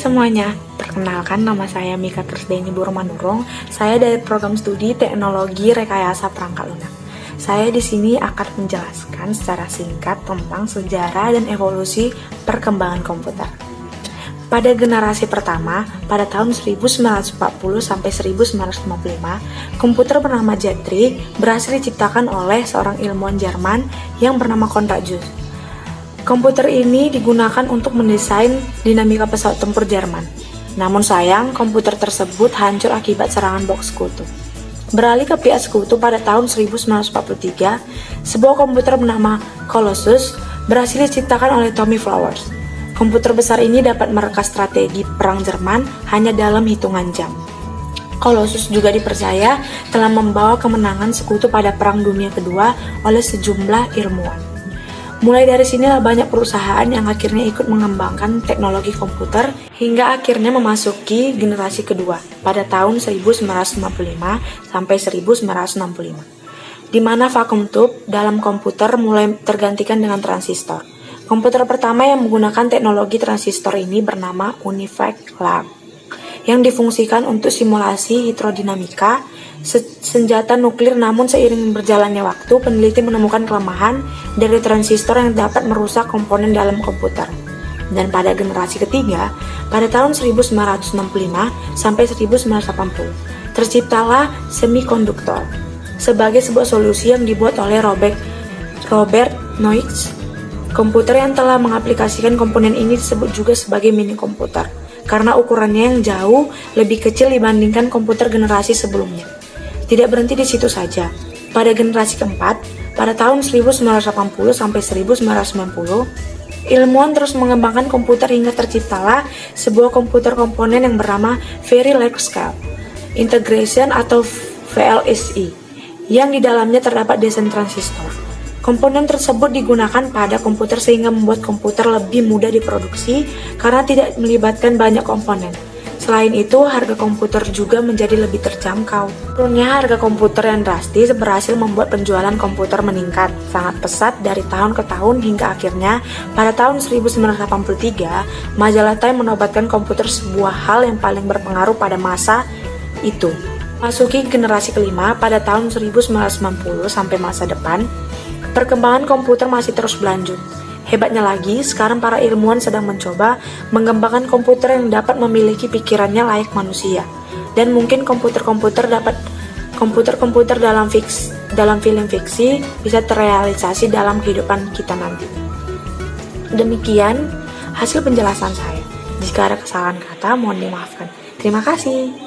semuanya, perkenalkan nama saya Mika Krisdaini Burmanurung. Saya dari program studi Teknologi Rekayasa Perangkat Lunak. Saya di sini akan menjelaskan secara singkat tentang sejarah dan evolusi perkembangan komputer. Pada generasi pertama, pada tahun 1940 sampai 1955, komputer bernama Jetri berhasil diciptakan oleh seorang ilmuwan Jerman yang bernama Konrad Zuse. Komputer ini digunakan untuk mendesain dinamika pesawat tempur Jerman. Namun sayang, komputer tersebut hancur akibat serangan bom sekutu. Beralih ke pihak sekutu pada tahun 1943, sebuah komputer bernama Colossus berhasil diciptakan oleh Tommy Flowers. Komputer besar ini dapat mereka strategi perang Jerman hanya dalam hitungan jam. Colossus juga dipercaya telah membawa kemenangan sekutu pada Perang Dunia Kedua oleh sejumlah ilmuwan. Mulai dari sinilah banyak perusahaan yang akhirnya ikut mengembangkan teknologi komputer hingga akhirnya memasuki generasi kedua pada tahun 1955 sampai 1965, di mana vacuum tube dalam komputer mulai tergantikan dengan transistor. Komputer pertama yang menggunakan teknologi transistor ini bernama Univac Lab, yang difungsikan untuk simulasi hidrodinamika senjata nuklir. Namun seiring berjalannya waktu, peneliti menemukan kelemahan dari transistor yang dapat merusak komponen dalam komputer. Dan pada generasi ketiga, pada tahun 1965 sampai 1980, terciptalah semikonduktor sebagai sebuah solusi yang dibuat oleh Robert Noyce. Komputer yang telah mengaplikasikan komponen ini disebut juga sebagai mini komputer karena ukurannya yang jauh lebih kecil dibandingkan komputer generasi sebelumnya. Tidak berhenti di situ saja. Pada generasi keempat, pada tahun 1980 sampai 1990, ilmuwan terus mengembangkan komputer hingga terciptalah sebuah komputer komponen yang bernama Very Large Scale Integration atau VLSI, yang di dalamnya terdapat desain transistor. Komponen tersebut digunakan pada komputer sehingga membuat komputer lebih mudah diproduksi karena tidak melibatkan banyak komponen. Selain itu, harga komputer juga menjadi lebih terjangkau. Turunnya harga komputer yang drastis berhasil membuat penjualan komputer meningkat sangat pesat dari tahun ke tahun hingga akhirnya pada tahun 1983, majalah Time menobatkan komputer sebuah hal yang paling berpengaruh pada masa itu. Masuki generasi kelima pada tahun 1990 sampai masa depan, perkembangan komputer masih terus berlanjut. Hebatnya lagi, sekarang para ilmuwan sedang mencoba mengembangkan komputer yang dapat memiliki pikirannya layak manusia. Dan mungkin komputer-komputer dalam film fiksi bisa terrealisasi dalam kehidupan kita nanti. Demikian hasil penjelasan saya. Jika ada kesalahan kata, mohon dimaafkan. Terima kasih.